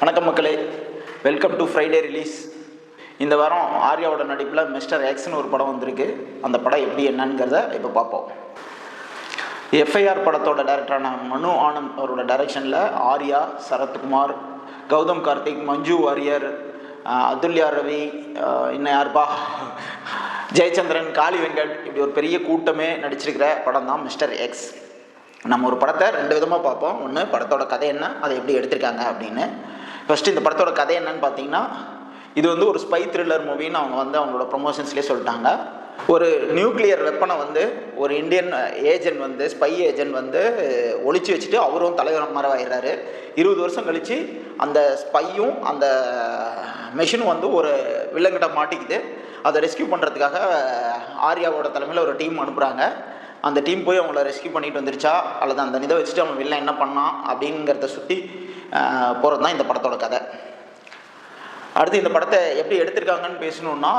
வணக்கம் மக்களே, welcome to Friday release. இந்த வாரம் ஆர்யாவோட நடிப்பில் மிஸ்டர் எக்ஸ்னு ஒரு படம் வந்திருக்கு. அந்த படம் எப்படி என்னங்கிறத இப்போ பார்ப்போம். எஃப்ஐஆர் படத்தோட டைரக்டரான மனு ஆனந்த் அவரோட டைரக்ஷனில் ஆர்யா, சரத்குமார், கௌதம் கார்த்திக், மஞ்சு வாரியர், அதுல்யா ரவி, இன்னும் யாருப்பா, ஜெயச்சந்திரன், காளி வெங்கட், இப்படி ஒரு பெரிய கூட்டமே நடிச்சிருக்கிற படம் தான் மிஸ்டர் எக்ஸ். நம்ம ஒரு படத்தை ரெண்டு விதமாக பார்ப்போம். ஒன்று, படத்தோட கதை என்ன, அதை எப்படி எடுத்திருக்காங்க அப்படின்னு. ஃபஸ்ட்டு இந்த படத்தோட கதை என்னன்னு பார்த்தீங்கன்னா, இது வந்து ஒரு ஸ்பை த்ரில்லர் மூவின்னு அவங்களோட ப்ரொமோஷன்ஸ்லேயே சொல்லிட்டாங்க. ஒரு நியூக்ளியர் வெப்பனை ஒரு இந்தியன் ஏஜென்ட் ஸ்பை ஏஜென்ட் ஒழிச்சு வச்சுட்டு அவரும் தலைவர் மறைவாயிடுறாரு. 20 வருஷம் கழித்து அந்த ஸ்பையும் அந்த மெஷினும் ஒரு வில்லங்கிட்ட மாட்டிக்குது. அதை ரெஸ்கியூ பண்ணுறதுக்காக ஆர்யாவோட தலைமையில் ஒரு டீம் அனுப்புகிறாங்க. அந்த டீம் போய் அவங்கள ரெஸ்கியூ பண்ணிட்டு வந்துருச்சா அல்லது அந்த இதை வச்சுட்டு அவங்க வில்லன் என்ன பண்ணான் அப்படிங்கிறத சுற்றி போகிறது தான் இந்த படத்தோட கதை. அடுத்து இந்த படத்தை எப்படி எடுத்திருக்காங்கன்னு பேசணுன்னா,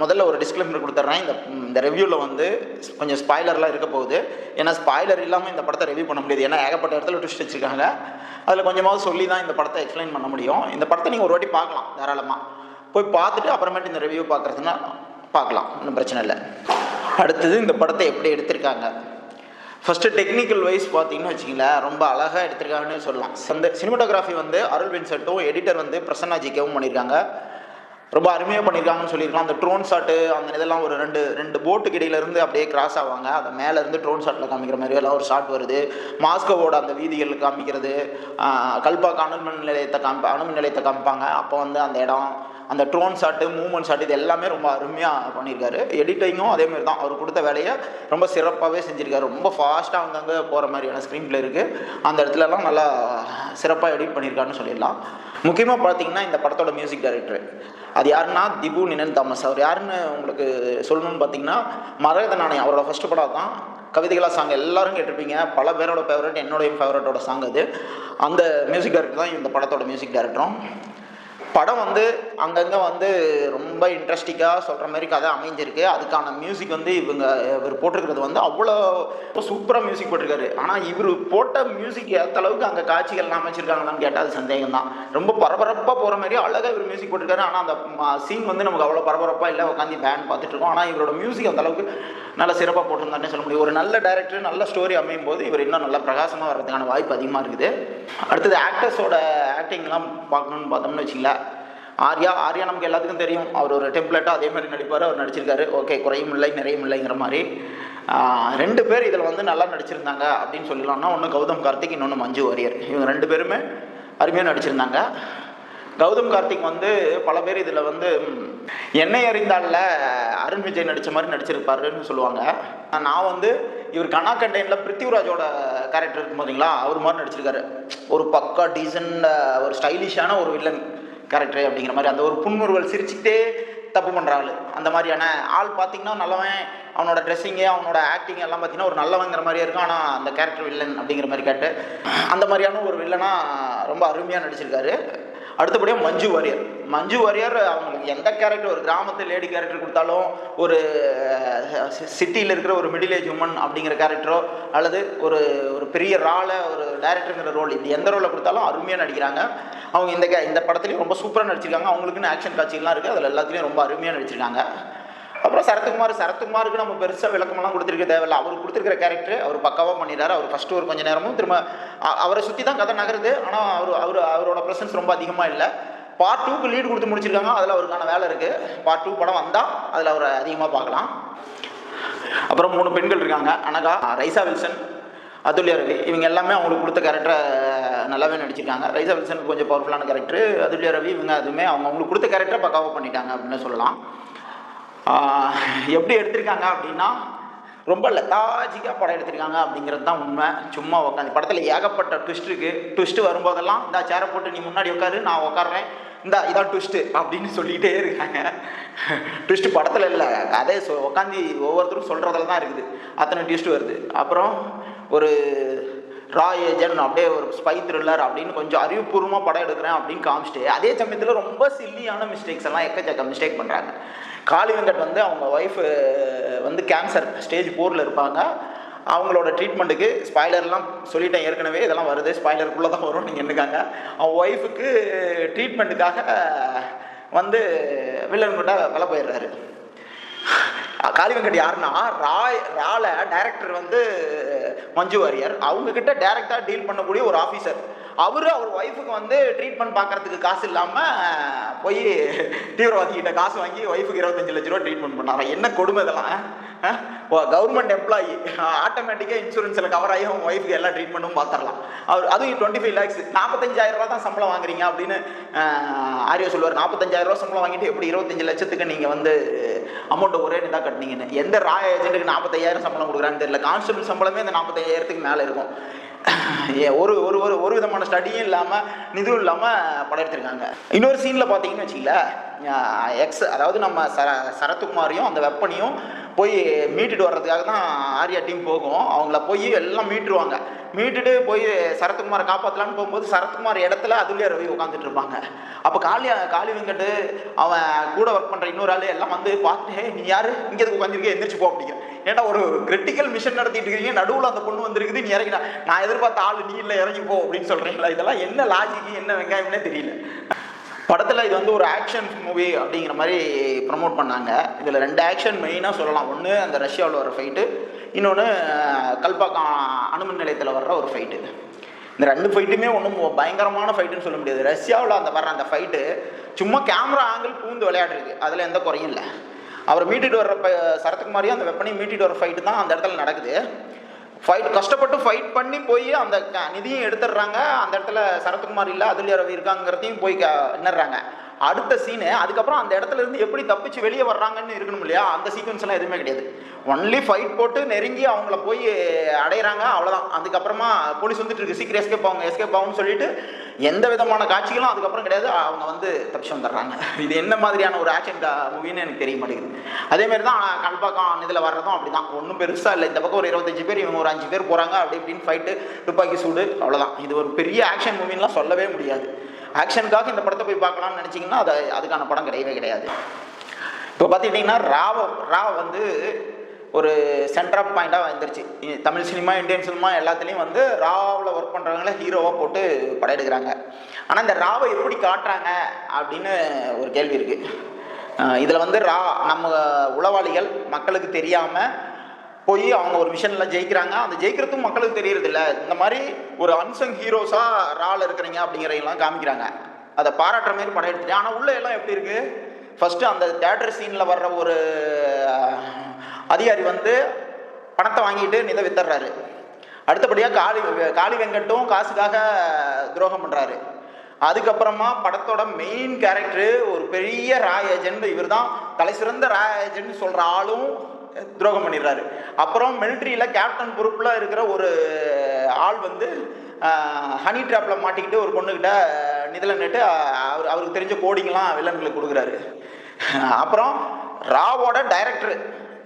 முதல்ல ஒரு டிஸ்க்ளைமர் கொடுத்துட்றேன். இந்த ரிவ்யூவில் கொஞ்சம் ஸ்பாய்லர்லாம் இருக்க போகுது. ஏன்னா ஸ்பாய்லர் இல்லாமல் இந்த படத்தை ரிவ்யூ பண்ண முடியாது. ஏன்னா ஏகப்பட்ட இடத்துல ட்விஸ்ட் வச்சுருக்காங்க. அதில் கொஞ்சமாவது சொல்லி தான் இந்த படத்தை எக்ஸ்பிளைன் பண்ண முடியும். இந்த படத்தை நீங்கள் ஒரு வாட்டி பார்க்கலாம், தாராளமாக போய் பார்த்துட்டு அப்புறமேட்டு இந்த ரிவ்யூ பார்க்குறதுன்னா பார்க்கலாம், ஒன்றும் பிரச்சனை இல்லை. அடுத்தது இந்த படத்தை எப்படி எடுத்திருக்காங்க. ஃபஸ்ட்டு டெக்னிக்கல் வைஸ் பார்த்தீங்கன்னு வச்சிங்களேன், ரொம்ப அழகாக எடுத்திருக்காங்கன்னு சொல்லலாம். அந்த சினிமாட்டோகிராஃபி அருள் வின்சென்ட்டும், எடிட்டர் பிரசன்னா ஜிகேவும் பண்ணியிருக்காங்க. ரொம்ப அருமையாக பண்ணியிருக்காங்கன்னு சொல்லியிருக்கலாம். அந்த ட்ரோன் ஷாட்டு அந்த இதெல்லாம் ஒரு ரெண்டு போட்டுக்கு இடையிலேருந்து அப்படியே கிராஸ் ஆவாங்க. அதை மேலேருந்து ட்ரோன் ஷாட்டில் காமிக்கிற மாதிரி எல்லாம் ஒரு ஷாட் வருது. மாஸ்கோவோட அந்த வீதிகள் காமிக்கிறது, கல்பாக்கு அணுமின் நிலையத்தை காமிப்பாங்க. அப்போ அந்த இடம், அந்த ட்ரோன் ஷாட்டு, மூவ்மெண்ட் ஷாட், இது எல்லாமே ரொம்ப அருமையாக பண்ணியிருக்காரு. எடிட்டிங்கும் அதேமாதிரி தான். அவர் கொடுத்த வேலையை ரொம்ப சிறப்பாகவே செஞ்சுருக்காரு. ரொம்ப ஃபாஸ்ட்டாக அங்கங்கே போகிற மாதிரியான ஸ்க்ரீன் பிளே இருக்குது. அந்த இடத்துலலாம் நல்லா சிறப்பாக எடிட் பண்ணியிருக்காருன்னு சொல்லிடலாம். முக்கியமாக பார்த்தீங்கன்னா இந்த படத்தோட மியூசிக் டைரக்டர் அது யாருன்னா திபு நினன் தாமஸ். அவர் யாருன்னு உங்களுக்கு சொல்லணும்னு பார்த்தீங்கன்னா, மரகத நாணயம் அவரோட ஃபஸ்ட்டு படம் தான். கவிதைகளாக சாங் எல்லாரும் கேட்டிருப்பீங்க. பல பேரோட ஃபேவரட், என்னோடைய ஃபேவரட்டோட சாங் அது. அந்த மியூசிக் டைரக்டர் தான் இந்த படத்தோட மியூசிக் டைரக்டரும். படம் அங்கங்கே ரொம்ப இன்ட்ரெஸ்டிங்காக சொல்கிற மாதிரி கதை அமைஞ்சிருக்கு. அதுக்கான மியூசிக் இவர் போட்டிருக்கிறது அவ்வளோ சூப்பராக மியூசிக் போட்டிருக்காரு. ஆனால் இவர் போட்ட மியூசிக் ஏற்ற அளவுக்கு அங்கே காட்சிகள் அமைச்சிருக்காங்களான்னு கேட்டால் அது சந்தேகம் தான். ரொம்ப பரபரப்பாக போகிற மாதிரி அழகாக இவர் மியூசிக் போட்டிருக்காரு. ஆனால் அந்த சீன் நமக்கு அவ்வளோ பரபரப்பாக இல்லை, உட்காந்து பேண்ட் பார்த்துட்ருக்கோம். ஆனால் இவரோட மியூசிக் அந்த அளவுக்கு நல்லா சிறப்பாக போட்டிருந்தாருன்னு சொல்ல முடியும். ஒரு நல்ல டைரக்டர், நல்ல ஸ்டோரி அமையும் போது இவர் இன்னும் நல்லா பிரகாசமாக வர்றதுக்கான வாய்ப்பு அதிகமாக இருக்குது. அடுத்தது ஆக்டர்ஸோட ஆக்டிங்லாம் பார்க்கணுன்னு பார்த்தோம்னு வச்சிங்களேன், ஆர்யா நமக்கு எல்லாத்துக்கும் தெரியும். அவர் ஒரு டெம்ப்ளேட்டாக அதே மாதிரி நடிப்பார். அவர் நடிச்சிருக்காரு. ஓகே, குறையும் இல்லை நிறையும் இல்லைங்கிற மாதிரி. 2 பேர் இதில் நல்லா நடிச்சிருந்தாங்க அப்படின்னு சொல்லலாம்னா, ஒன்று கௌதம் கார்த்திக், இன்னொன்று மஞ்சு வாரியர். இவங்க 2 பேருமே அருமையாக நடிச்சிருந்தாங்க. கௌதம் கார்த்திக் பல பேர் இதில் என்னை அறிந்தால அருண் விஜய் நடித்த மாதிரி நடிச்சிருப்பாருன்னு சொல்லுவாங்க. நான் இவர் கனா கண்டெய்னில் பிருத்திவிராஜோட கேரக்டர் இருக்கும் பார்த்தீங்களா, அவர் மாதிரி நடிச்சிருக்காரு. ஒரு பக்கா டீசன்ட், ஒரு ஸ்டைலிஷான ஒரு வில்லன் கேரக்டர் அப்படிங்கிற மாதிரி. அந்த ஒரு புன்முறுவல், சிரிச்சுக்கிட்டே தப்பு பண்ணுற ஆள், அந்த மாதிரியான ஆள் பார்த்தீங்கன்னா நல்லவன். அவனோட ட்ரெஸ்ஸிங்கு, அவனோட ஆக்டிங் எல்லாம் பார்த்தீங்கன்னா ஒரு நல்லவங்கிற மாதிரியே இருக்கும். ஆனால் அந்த கேரக்டர் வில்லன் அப்படிங்கிற மாதிரி கேட்டு அந்த மாதிரியான ஒரு வில்லனாக ரொம்ப அருமையாக நடிச்சிருக்காரு. அடுத்தபடியாக மஞ்சு வாரியர் அவங்களுக்கு எந்த கேரக்டர், ஒரு கிராமத்து லேடி கேரக்டர் கொடுத்தாலும், ஒரு சிட்டியில் இருக்கிற ஒரு மிடில் ஏஜ் உமன் அப்படிங்கிற கேரக்டரோ, அல்லது ஒரு பெரிய ஒரு டைரக்டருங்கிற ரோல், இது எந்த ரோலை கொடுத்தாலும் அருமையாக நடிக்கிறாங்க. அவங்க இந்த படத்துலையும் ரொம்ப சூப்பராக நடிச்சிருக்காங்க. அவங்களுக்குன்னு ஆக்ஷன் காட்சிகள்லாம் இருக்குது. அதில் எல்லாத்துலேயும் ரொம்ப அருமையாக நடிச்சிருக்காங்க. அப்புறம் சரத்குமாருக்கு நம்ம பெருசாக விளக்கமெல்லாம் கொடுத்துருக்க தேவையில்லை. அவர் கொடுத்துருக்கிற கேரக்டர் அவர் பக்காவாக பண்ணிடுறாரு. அவர் ஃபஸ்ட்டு ஒரு கொஞ்சம் நேரமும் திரும்ப அவரை சுற்றி தான் கதை நகருது. ஆனால் அவரோட ப்ரெசன்ஸ் ரொம்ப அதிகமாக இல்லை. பார்ட் 2க்கு லீடு கொடுத்து முடிச்சிருக்காங்க. அதில் அவருக்கான வேலை இருக்குது. பார்ட் 2 படம் வந்தால் அதில் அவரை அதிகமாக பார்க்கலாம். அப்புறம் 3 பெண்கள் இருக்காங்க. அனகா, ரைசா வில்சன், அதுல்யா ரவி. இவங்க எல்லாமே அவங்களுக்கு கொடுத்த கேரக்டரை நல்லாவே நடிச்சிருக்காங்க. ரைசா வில்சனுக்கு கொஞ்சம் பவர்ஃபுல்லான கேரக்டர், அதுல்யா ரவி இவங்க அதுவுமே அவங்களுக்கு கொடுத்த கேரக்டரை பக்காவாக பண்ணிட்டாங்க அப்படின்னு சொல்லலாம். எப்படி எடுத்திருக்காங்க அப்படின்னா, ரொம்ப லெத்தாஜிக்காக படம் எடுத்திருக்காங்க அப்படிங்கிறது தான் உண்மை. சும்மா உட்காந்து படத்தில் ஏகப்பட்ட ட்விஸ்ட்டு வரும்போதெல்லாம், இந்த சேரை போட்டு நீ முன்னாடி உட்காரு, நான் உட்காடுறேன், இதான் ட்விஸ்ட்டு அப்படின்னு சொல்லிக்கிட்டே இருக்காங்க. ட்விஸ்ட்டு படத்தில் இல்லை, அதே உட்காந்து ஒவ்வொருத்தரும் சொல்கிறதில் தான் இருக்குது. அத்தனை ட்விஸ்ட்டு வருது. அப்புறம் ஒரு ஏஜென்ட், அப்படியே ஒரு ஸ்பை த்ரில்லர் அப்படின்னு கொஞ்சம் அறிவுபூர்வமாக படம் எடுக்கிறேன் அப்படின்னு காமிச்சிட்டு, அதே சமயத்தில் ரொம்ப சில்லியான மிஸ்டேக்ஸ் எல்லாம் எக்கச்சக்க மிஸ்டேக் பண்ணுறாங்க. காளி வெங்கட் அவங்க ஒய்ஃபு கேன்சர் ஸ்டேஜ் 4 இருப்பாங்க. அவங்களோட ட்ரீட்மெண்ட்டுக்கு ஸ்பாய்லர்லாம் சொல்லிட்டேன் ஏற்கனவே, இதெல்லாம் வருது, ஸ்பாய்லருக்குள்ளே தான் வரும், நீங்கள் என்னக்காங்க. அவன் ஒய்ஃபுக்கு ட்ரீட்மெண்ட்டுக்காக வந்து வில்லன் கிட்ட வில போயிடுறாரு. காளி வெங்கட் யாருன்னா ரால டைரக்டர் வந்து மஞ்சு வாரியர், அவங்க கிட்ட டைரக்டா டீல் பண்ணக்கூடிய ஒரு ஆஃபீஸர். அவர் ஒய்ஃபுக்கு வந்து ட்ரீட்மெண்ட் பார்க்கறதுக்கு காசு இல்லாமல் போய் தீவிரவாதிகிட்ட காசு வாங்கி ஒய்ஃபுக்கு 25 லட்ச ரூபா ட்ரீட்மெண்ட் பண்ணாரா. என்ன கொடுமை இதெல்லாம். கவர்மெண்ட் எம்ப்ளாயி ஆட்டோமேட்டிக்காக இன்சூரன்ஸில் கவர் ஆகி அவங்க ஒய்ஃபுக்கு எல்லா ட்ரீட்மெண்ட்டும் பார்த்துடலாம். அதுவும் 25 lakhs 45,000 ரூபா தான் சம்பளம் வாங்குறீங்க அப்படின்னு ஆரியா சொல்லுவார். 45,000 ரூபா சம்பளம் வாங்கிட்டு எப்படி 25 லட்சத்துக்கு நீங்கள் வந்து அமௌண்ட்டை ஒரே இதாக கட்டினீங்கன்னு. எந்த ஏஜென்ட்டுக்கு 45,000 சம்பளம் கொடுக்குறான்னு தெரியல. கான்ஸ்டபிள் சம்பளமே இந்த 45,000க்கு மேலே இருக்கும். ஒரு ஒரு ஒரு விதமான ஸ்டடியும் இல்லாமல் இதுவும் இல்லாமல் படம் எடுத்திருக்காங்க. இன்னொரு சீனில் பார்த்தீங்கன்னு வச்சுக்கல, அதாவது நம்ம சரத்குமாரையும் அந்த வெப்பனையும் போய் மீட்டுட்டு வர்றதுக்காக தான் ஆர்யா டீம் போகும். அவங்கள போய் எல்லாம் மீட்டுருவாங்க. மீட்டுட்டு போய் சரத்குமாரை காப்பாற்றலான்னு போகும்போது சரத்குமார் இடத்துல அதுலேயே ரவி உட்காந்துட்டு இருப்பாங்க. அப்போ காளி வெங்கட் அவன் கூட ஒர்க் பண்ணுற இன்னொரு ஆள் எல்லாம் வந்து பார்த்துட்டு, நீ யார் இங்கே எதுக்கு உட்காந்துருக்கே, எந்திரிச்சு போ அப்படிங்க. ஏன்னா ஒரு கிரிட்டிக்கல் மிஷன் நடத்திட்டு இருக்கீங்க, நடுவில் அந்த பொண்ணு வந்துருக்குது, நீ இறங்கினா நான் எதிர்பார்த்த ஆள் நீ இல்லை, இறங்கி போ அப்படின்னு சொல்கிறீங்களா. இதெல்லாம் என்ன லாஜிக்கு, என்ன வெங்காயம்னே தெரியல. படத்தில் இது வந்து ஒரு ஆக்ஷன் மூவி அப்படிங்கிற மாதிரி ப்ரமோட் பண்ணாங்க. இதில் 2 ஆக்ஷன் மெயினாக சொல்லலாம். ஒன்று அந்த ரஷ்யாவில் வர ஃபைட்டு, இன்னொன்று கல்பாக்கம் அணுமின் நிலையத்தில் வர்ற ஒரு ஃபைட்டு. இந்த 2 ஃபைட்டுமே ஒன்றும் பயங்கரமான ஃபைட்டுன்னு சொல்ல முடியாது. ரஷ்யாவில் அந்த ஃபைட்டு சும்மா கேமரா ஆங்கிள் பூந்து விளையாடுறது, அதில் எந்த குறையும் இல்லை. அவரை மீட்டிட்டு வர்ற சரத்குமாரையும் அந்த வெப்பனையும் மீட்டிட்டு வர ஃபைட்டு தான் அந்த இடத்துல நடக்குது. கஷ்டப்பட்டு ஃபைட் பண்ணி போய் அந்த நிதியும் எடுத்துடுறாங்க. அந்த இடத்துல சரத்குமார் இல்லை, அதுல ரவி இருக்காங்கிறதையும் போய் என்னறாங்க. அடுத்த சீனு அதுக்கப்புறம் அந்த இடத்துல இருந்து எப்படி தப்பிச்சு வெளியே வர்றாங்கன்னு இருக்கணும் இல்லையா. அந்த சீக்வன்ஸ்லாம் எதுவுமே கிடையாது. ஒன்லி ஃபைட் போட்டு நெருங்கி அவங்கள போய் அடையிறாங்க, அவ்வளோதான். அதுக்கப்புறமா போலீஸ் வந்துட்டு இருக்கு, சீக்கிரம் எஸ்கேப் ஆகும்னு சொல்லிட்டு எந்த விதமான காட்சிகளும் அதுக்கப்புறம் கிடையாது. அவங்க வந்து தப்பிச்சு வந்துடுறாங்க. இது என்ன மாதிரியான ஒரு ஆக்ஷன் மூவின்னு எனக்கு தெரிய மாட்டேங்குது. அதேமாரி தான் கல்பாக்கம் இதில் வர்றதும் அப்படி தான். ஒன்றும் பெருசாக இல்லை. இந்த பக்கம் ஒரு 25 பேர், இவங்க ஒரு 5 பேர் போகிறாங்க, அப்படி இப்படின்னு ஃபைட்டு, துப்பாக்கி சூடு, அவ்வளோதான். இது ஒரு பெரிய ஆக்ஷன் மூவின்லாம் சொல்லவே முடியாது. ஆக்ஷனுக்காக இந்த படத்தை போய் பார்க்கலாம்னு நினச்சிங்கன்னா அதுக்கான படம் கிடையவே கிடையாது. இப்போ பார்த்துக்கிட்டிங்கன்னா ராவ் வந்து ஒரு சென்டர் ஆஃப் பாயிண்டாக வந்துருச்சு. தமிழ் சினிமா, இந்தியன் சினிமா எல்லாத்துலேயும் வந்து ராவில் ஒர்க் பண்ணுறவங்கள ஹீரோவாக போட்டு படம் எடுக்கிறாங்க. ஆனால் இந்த ராவை எப்படி காட்டுறாங்க அப்படின்னு ஒரு கேள்வி இருக்குது. இதில் வந்து நம்ம உளவாளிகள் மக்களுக்கு தெரியாமல் போய் அவங்க ஒரு மிஷனில் ஜெயிக்கிறாங்க. அந்த ஜெயிக்கிறதும் மக்களுக்கு தெரியறதில்ல. இந்த மாதிரி ஒரு அன்சங் ஹீரோஸாக ராவில் இருக்கிறீங்க அப்படிங்கிறதெல்லாம் காமிக்கிறாங்க. அதை பாராட்டுற மாதிரி படம் எடுத்துட்டு. ஆனால் உள்ள எல்லாம் எப்படி இருக்குது, ஃபஸ்ட்டு அந்த தியேட்டர் சீனில் வர்ற ஒரு அதிகாரி வந்து பணத்தை வாங்கிட்டு இதை வித்துடுறாரு. அடுத்தபடியாக காளி வெங்கட்டும் காசுக்காக துரோகம் பண்ணுறாரு. அதுக்கப்புறமா படத்தோட மெயின் கேரக்டரு ஒரு பெரிய ஏஜென்ட், இவர் தான் தலை சிறந்த ஏஜென்ட் சொல்கிற ஆளும் துரோகம் பண்ணிடுறாரு. அப்புறம் மிலிட்ரியில் கேப்டன் பொறுப்பில் இருக்கிற ஒரு ஆள் வந்து ஹனி ட்ராப்பில் மாட்டிக்கிட்டு ஒரு பொண்ணுக்கிட்ட நிதில நட்டு அவருக்கு தெரிஞ்ச கோடிங்கெலாம் வில்லன்களுக்கு கொடுக்குறாரு. அப்புறம் ராவோட டைரக்டர்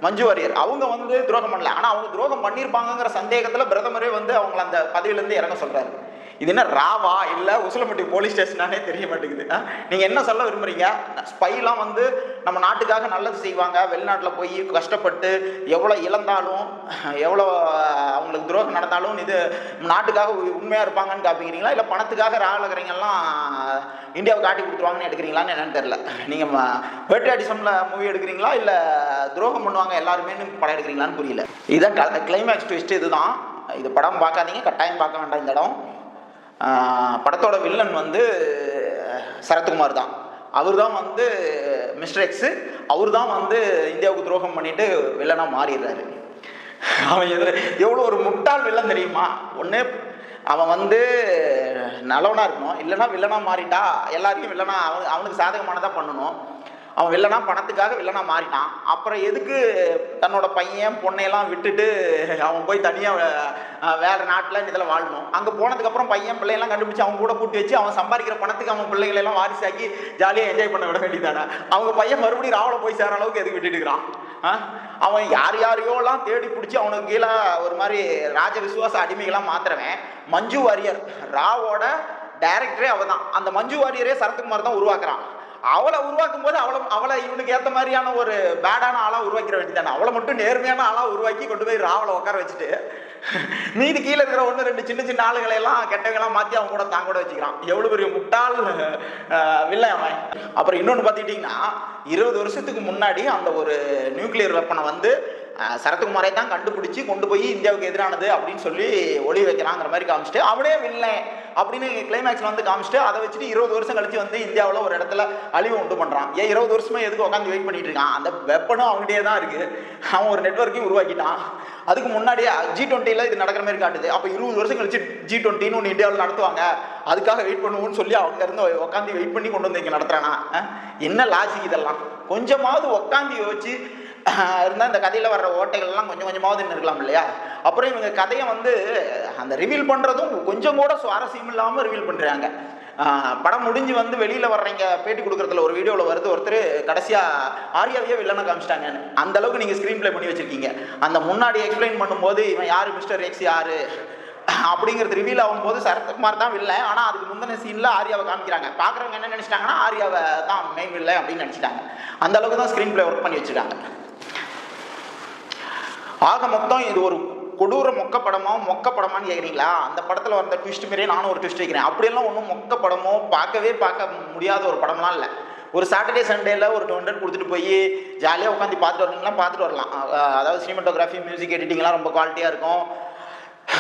மஞ்சு வாரியர் அவங்க வந்து துரோகம் பண்ணல. ஆனால் அவங்க துரோகம் பண்ணியிருப்பாங்கங்கிற சந்தேகத்தில் பிரதமரே வந்து அவங்கள அந்த பதவியிலேருந்து இறங்க சொல்கிறாரு. இது என்ன ராவா இல்லை உசிலம்பட்டி போலீஸ் ஸ்டேஷனானே தெரிய மாட்டேங்குது. நீங்கள் என்ன சொல்ல விரும்புகிறீங்க? ஸ்பைலாம் வந்து நம்ம நாட்டுக்காக நல்லது செய்வாங்க, வெளிநாட்டில் போய் கஷ்டப்பட்டு எவ்வளோ இழந்தாலும் எவ்வளோ அவங்களுக்கு துரோகம் நடந்தாலும் இது நாட்டுக்காக உண்மையாக இருப்பாங்கன்னு காப்பிக்கிறீங்களா, இல்லை பணத்துக்காக ராவலகிறீங்கெல்லாம் இந்தியாவை காட்டி கொடுத்துருவாங்கன்னு எடுக்கிறீங்களான்னு என்னன்னு தெரில. நீங்கள் பேட்ரியாட்டிசமில் மூவி எடுக்கிறீங்களா இல்லை துரோகம் பண்ணுவாங்க எல்லாருமே படம் எடுக்கிறீங்களான்னு புரியல. இதுதான் கிளைமேக்ஸ் ட்விஸ்ட். இதுதான். இது படம் பார்க்காதீங்க, கட்டாயம் பார்க்க வேண்டாம். இந்த இடம் படத்தோட வில்லன் வந்து சரத்குமார் தான். அவர் தான் வந்து மிஸ்டர் எக்ஸு. அவர் தான் வந்து இந்தியாவுக்கு துரோகம் பண்ணிட்டு வில்லனாக மாறிடுறாரு. அவன் எவ்வளோ ஒரு முட்டாள் வில்லன் தெரியுமா? ஒன்று அவன் வந்து நல்லவனாக இருக்கணும், இல்லைன்னா வில்லனாக மாறிட்டா எல்லாரையும் வில்லனா அவனுக்கு சாதகமானதாக பண்ணணும். அவன் வில்லனா பணத்துக்காக வில்லனா மாறிட்டான். அப்புறம் எதுக்கு தன்னோட பையன் பொண்ணையெல்லாம் விட்டுட்டு அவன் போய் தனியாக வேறு நாட்டில் இதில் வாழணும்? அங்கே போனதுக்கப்புறம் பையன் பிள்ளையெல்லாம் கண்டுபிடிச்சி அவங்க கூட கூட்டி வச்சு அவன் சம்பாதிக்கிற பணத்துக்கு அவன் பிள்ளைகளெல்லாம் வாரிசாக்கி ஜாலியாக என்ஜாய் பண்ண விட வேண்டியதானே. அவங்க பையன் மறுபடியும் ராவலை போய் சேர அளவுக்கு எதுக்கு விட்டுட்டுக்கிறான்? அவன் யாரையோலாம் தேடி பிடிச்சி அவனுக்கு கீழே ஒரு மாதிரி ராஜ விசுவாச அடிமைகளாக மாத்திரவன் மஞ்சு வாரியர். ராவோட டைரக்டரே அவ தான். அந்த மஞ்சு வாரியரே சரத்குமார் தான் உருவாக்குறான். அவளை உருவாக்கும் போது அவளை இவனுக்கு ஏற்ற மாதிரியான ஒரு பேடான ஆளாக உருவாக்கிற வேண்டியதானே. அவளை மட்டும் நேர்மையான ஆளாக உருவாக்கி கொண்டு போய் ராவலை உட்கார வச்சுட்டு மீதி கீழே இருக்கிற 1-2 சின்ன சின்ன ஆளுகளை எல்லாம் கெட்டவங்களாம் மாற்றி அவங்க கூட தான் கூட வச்சுக்கிறான். எவ்வளோ பெரிய முட்டாள் வில்லன் அவன். அப்புறம் இன்னொன்று பார்த்துக்கிட்டிங்கன்னா 20 வருஷத்துக்கு முன்னாடி அந்த ஒரு நியூக்ளியர் வெப்பனை வந்து சரத்குமாரை தான் கண்டுபிடிச்சி கொண்டு போய் இந்தியாவுக்கு எதிரானது அப்படின்னு சொல்லி ஒளி வைக்கிறாங்கிற மாதிரி காமிச்சிட்டு அவனே வில்லேன் அப்படின்னு கிளைமேக்ஸில் வந்து காமிச்சிட்டு அதை வச்சுட்டு 20 வருஷம் கழிச்சு வந்து இந்தியாவில் ஒரு இடத்துல அழிவு உண்டு பண்ணுறான். ஏன் 20 வருஷமா எதுக்கு உட்காந்து வெயிட் பண்ணிட்டு இருக்கான்? அந்த வெப்பனும் அவங்ககிட்டே தான் இருக்குது. அவன் ஒரு நெட்வொர்க்கையும் உருவாக்கிட்டான். அதுக்கு முன்னாடியே G20 இது நடக்கிற மாதிரி காட்டுது. அப்போ 20 வருஷம் கழிச்சு G20 ஒன்று இந்தியாவில் நடத்துவாங்க, அதுக்காக வெயிட் பண்ணுவோம்னு சொல்லி அவங்க இருந்து உட்காந்து வெயிட் பண்ணி கொண்டு வந்து இங்கே நடத்துறானா? என்ன லாஜிக் இதெல்லாம்? கொஞ்சமாவது உட்காந்து யோசிச்சு இருந்தால் இந்த கதையில் வர்ற ஓட்டைகள்லாம் கொஞ்சம் கொஞ்சமாவது இருக்கலாம் இல்லையா? அப்புறம் இவங்க கதையை வந்து அந்த ரிவீல் பண்ணுறதும் கொஞ்சம் கூட சுவாரஸ்யம் இல்லாமல் ரிவீல் பண்ணுறாங்க. படம் முடிஞ்சு வந்து வெளியில் வர்றீங்க பேட்டி கொடுக்குறதுல ஒரு வீடியோவில் வருது, ஒருத்தர் கடைசியாக ஆர்யாவையே வில்லனை காமிச்சிட்டாங்கன்னு. அந்த அளவுக்கு நீங்கள் ஸ்க்ரீன் ப்ளே பண்ணி வச்சுருக்கீங்க. அந்த முன்னாடி எக்ஸ்பிளைன் பண்ணும்போது இவன் யார், மிஸ்டர் எக்ஸ் யார் அப்படிங்கிறது ரிவீல் ஆகும்போது சரத்குமார் தான் வில்லை. ஆனால் அதுக்கு முந்தின சீனில் ஆர்யாவை காமிக்கிறாங்க. பார்க்குறவங்க என்ன நினச்சிட்டாங்கன்னா ஆர்யாவை தான் மெயின் வில்லை அப்படின்னு நினச்சிட்டாங்க. அந்த அளவுக்கு தான் ஸ்க்ரீன் ப்ளே ஒர்க் பண்ணி வச்சுருக்காங்க. ஆக மொத்தம் இது ஒரு கொடூர மொக்க படமான்னு கேட்குறீங்களா? அந்த படத்தில் வந்த ட்விஸ்ட் மாரியே நானும் ஒரு ட்விஸ்ட் வைக்கிறேன். அப்படியெல்லாம் ஒன்றும் மொக்க படமோ பார்க்க முடியாத ஒரு படம்லாம் இல்லை. ஒரு சாட்டர்டே சண்டேல ஒரு 200 கொடுத்துட்டு போய் ஜாலியாக உட்காந்து பார்த்துட்டு வரணுங்களா, பார்த்துட்டு வரலாம். அதாவது சினிமாட்டோகிராஃபி, மியூசிக் எடிட்டிங்லாம் ரொம்ப குவாலிட்டியாக இருக்கும்.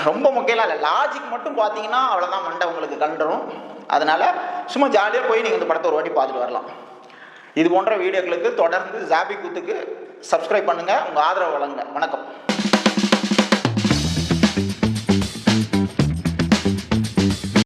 ரொம்ப மொக்கையெல்லாம் இல்லை. லாஜிக் மட்டும் பார்த்தீங்கன்னா அவ்வளோதான், மண்டை உங்களுக்கு கண்டுரும். அதனால் சும்மா ஜாலியாக போய் நீங்கள் இந்த படத்தை ஒரு வாட்டி பார்த்துட்டு வரலாம். இது போன்ற வீடியோக்களுக்கு தொடர்ந்து ஜாபி கூத்துக்கு சப்ஸ்கிரைப் பண்ணுங்கள். உங்கள் ஆதரவு வழங்குங்க. வணக்கம்.